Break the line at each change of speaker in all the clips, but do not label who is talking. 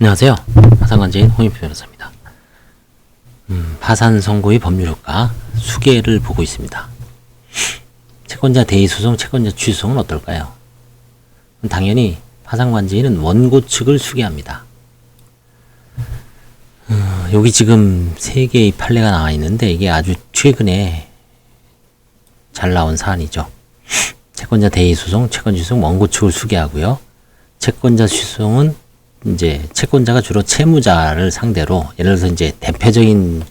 안녕하세요. 파산관제인 홍인표 변호사입니다. 파산 선고의 법률 효과 수계를 보고 있습니다. 채권자 대의소송, 채권자 취소송은 어떨까요? 당연히 파산관제인은 원고 측을 수계합니다. 여기 지금 3개의 판례가 나와 있는데 이게 아주 최근에 잘 나온 사안이죠. 채권자 대의소송, 채권자 취소송 원고 측을 수계하고요. 채권자 취소송은 이제 채권자가 주로 채무자를 상대로, 예를 들어서 이제 대표적인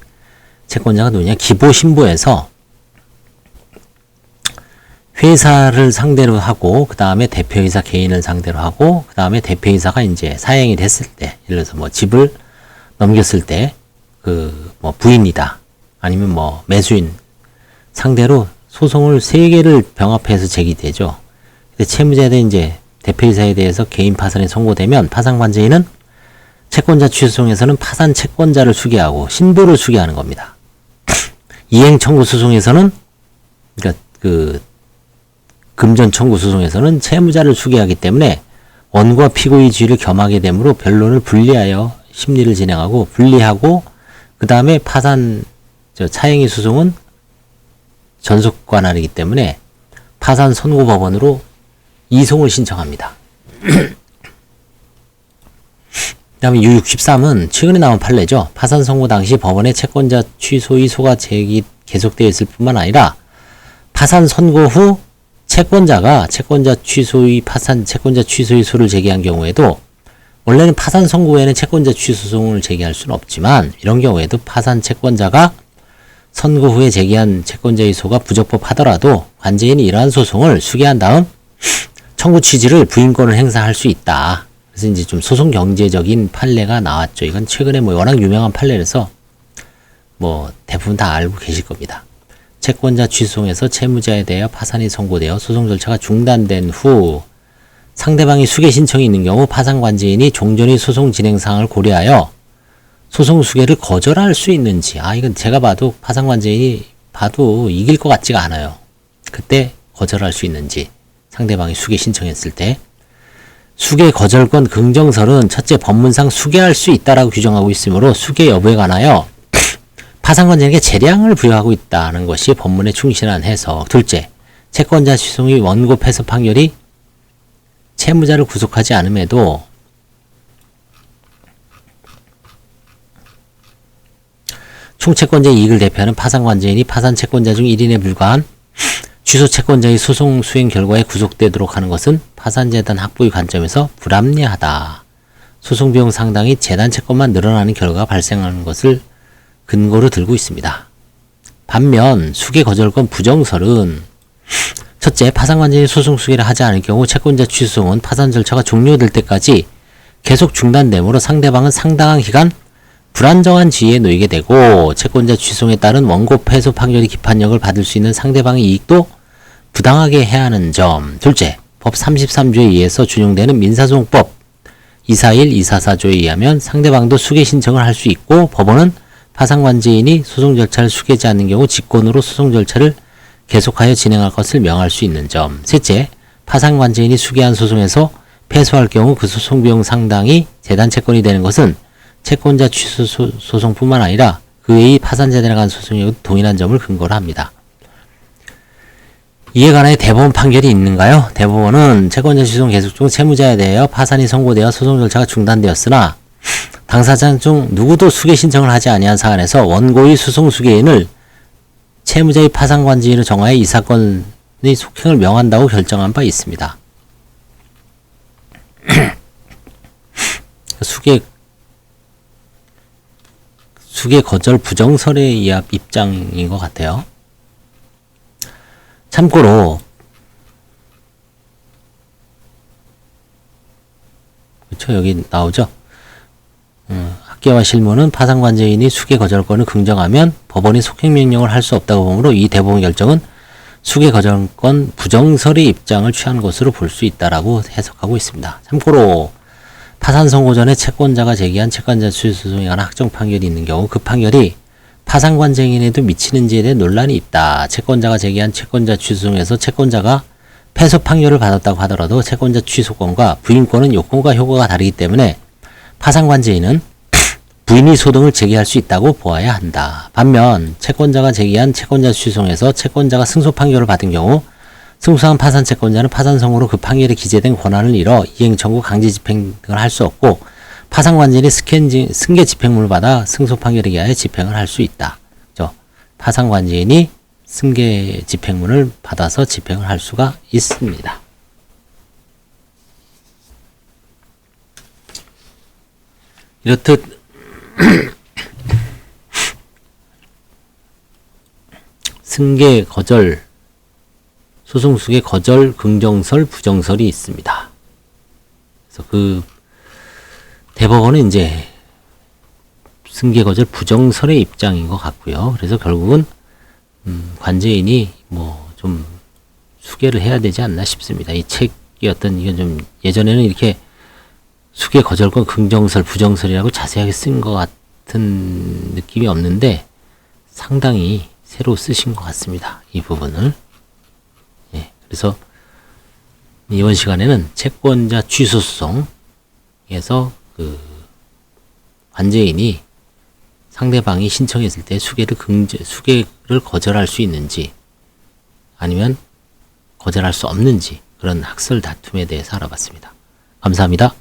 채권자가 누구냐, 기보신보에서 회사를 상대로 하고, 그 다음에 대표이사 개인을 상대로 하고, 그 다음에 대표이사가 이제 사형이 됐을 때, 예를 들어서 뭐 집을 넘겼을 때, 뭐 부인이다, 아니면 뭐 매수인 상대로 소송을 3개를 병합해서 제기되죠. 근데 채무자에 대해 이제 대표이사에 대해서 개인 파산이 선고되면 파산관제인은 채권자 취소송에서는 파산 채권자를 수계하고 신보를 수계하는 겁니다. 이행 청구 소송에서는, 그러니까 금전 청구 소송에서는 채무자를 수계하기 때문에 원고와 피고의 지위를 겸하게 되므로 변론을 분리하여 심리를 진행하고, 분리하고 그 다음에 파산 차행위 소송은 전속 관할이기 때문에 파산 선고 법원으로 이송을 신청합니다. 그 다음에 U63은 최근에 나온 판례죠. 파산 선고 당시 법원의 채권자 취소의 소가 계속되어 있을 뿐만 아니라 파산 선고 후 채권자가 채권자 취소의 소를 제기한 경우에도, 원래는 파산 선고 후에는 채권자 취소송을 제기할 수는 없지만 이런 경우에도 파산 채권자가 선고 후에 제기한 채권자의 소가 부적법하더라도 관제인이 이러한 소송을 수계한 다음 청구 취지를 부인권을 행사할 수 있다. 그래서 이제 좀 소송 경제적인 판례가 나왔죠. 이건 최근에 뭐 워낙 유명한 판례라서 뭐 대부분 다 알고 계실 겁니다. 채권자 취소송에서 채무자에 대하여 파산이 선고되어 소송 절차가 중단된 후 상대방이 수계 신청이 있는 경우 파산관제인이 종전의 소송 진행 사항을 고려하여 소송 수계를 거절할 수 있는지, 이건 제가 봐도 파산관제인이 봐도 이길 것 같지가 않아요. 그때 거절할 수 있는지, 상대방이 수계 신청했을 때. 수계 거절권 긍정설은 첫째, 법문상 수계할 수 있다라고 규정하고 있으므로 수계 여부에 관하여 파산관제인에게 재량을 부여하고 있다는 것이 법문에 충실한 해석. 둘째, 채권자 취소송의 원고 패소 판결이 채무자를 구속하지 않음에도 총채권자의 이익을 대표하는 파산관제인이 파산채권자 중 1인에 불과한 취소채권자의 소송 수행 결과에 구속되도록 하는 것은 파산재단 확보의 관점에서 불합리하다. 소송비용 상당히 재단 채권만 늘어나는 결과가 발생하는 것을 근거로 들고 있습니다. 반면 수계 거절권 부정설은 첫째, 파산관제인이 소송 수계를 하지 않을 경우 채권자 취소송은 파산 절차가 종료될 때까지 계속 중단되므로 상대방은 상당한 기간 불안정한 지위에 놓이게 되고, 채권자 취소에 따른 원고 패소 판결이 기판력을 받을 수 있는 상대방의 이익도 부당하게 해야 하는 점. 둘째, 법 33조에 의해서 준용되는 민사소송법 241, 244조에 의하면 상대방도 수계 신청을 할 수 있고, 법원은 파산관제인이 소송 절차를 수계하지 않는 경우 직권으로 소송 절차를 계속하여 진행할 것을 명할 수 있는 점. 셋째, 파산관제인이 수계한 소송에서 패소할 경우 그 소송 비용 상당이 재단 채권이 되는 것은 채권자 취소 소송뿐만 아니라 그 외의 파산재단에 관한 소송에도 동일한 점을 근거로 합니다. 이에 관해 대법원 판결이 있는가요? 대법원은 채권자 취소송 계속 중 채무자에 대하여 파산이 선고되어 소송 절차가 중단되었으나 당사자 중 누구도 수계 신청을 하지 아니한 사안에서 원고의 소송 수계인을 채무자의 파산관제인으로 정하여 이 사건의 속행을 명한다고 결정한 바 있습니다. 수계 거절 부정설의 입장인 것 같아요. 참고로, 그렇죠, 여기 나오죠. 학계와 실무는 파산관제인이 수계 거절권을 긍정하면 법원이 속행명령을 할 수 없다고 보므로 이 대법원 결정은 수계 거절권 부정설의 입장을 취한 것으로 볼 수 있다라고 해석하고 있습니다. 참고로 파산 선고 전에 채권자가 제기한 채권자 취소소송에 관한 확정 판결이 있는 경우 그 판결이 파산관제인에도 미치는지에 대해 논란이 있다. 채권자가 제기한 채권자 취소송에서 채권자가 패소 판결을 받았다고 하더라도 채권자 취소권과 부인권은 요건과 효과가 다르기 때문에 파산관제인은 부인이 소등을 제기할 수 있다고 보아야 한다. 반면 채권자가 제기한 채권자 취소에서 채권자가 승소 판결을 받은 경우 승소한 파산 채권자는 파산 선고로 그 판결에 기재된 권한을 잃어 이행 청구 강제 집행 등을 할 수 없고 파산관제인이 승계 집행물을 받아 승소 판결에 의하여 집행을 할 수 있다. 파산관제인이 승계 집행물을 받아서 집행을 할 수가 있습니다. 이렇듯 승계 거절, 소송수계 거절 긍정설, 부정설이 있습니다. 그래서 그 대법원은 이제 승계 거절 부정설의 입장인 것 같고요. 그래서 결국은 관제인이 뭐 좀 수계를 해야 되지 않나 싶습니다. 이 책이 어떤 이건 좀 예전에는 이렇게 수계 거절권 긍정설, 부정설이라고 자세하게 쓴 것 같은 느낌이 없는데 상당히 새로 쓰신 것 같습니다. 이 부분을. 예, 그래서 이번 시간에는 채권자 취소소송에서 그 관제인이 상대방이 신청했을 때 수계를 거절할 수 있는지 아니면 거절할 수 없는지 그런 학설 다툼에 대해서 알아봤습니다. 감사합니다.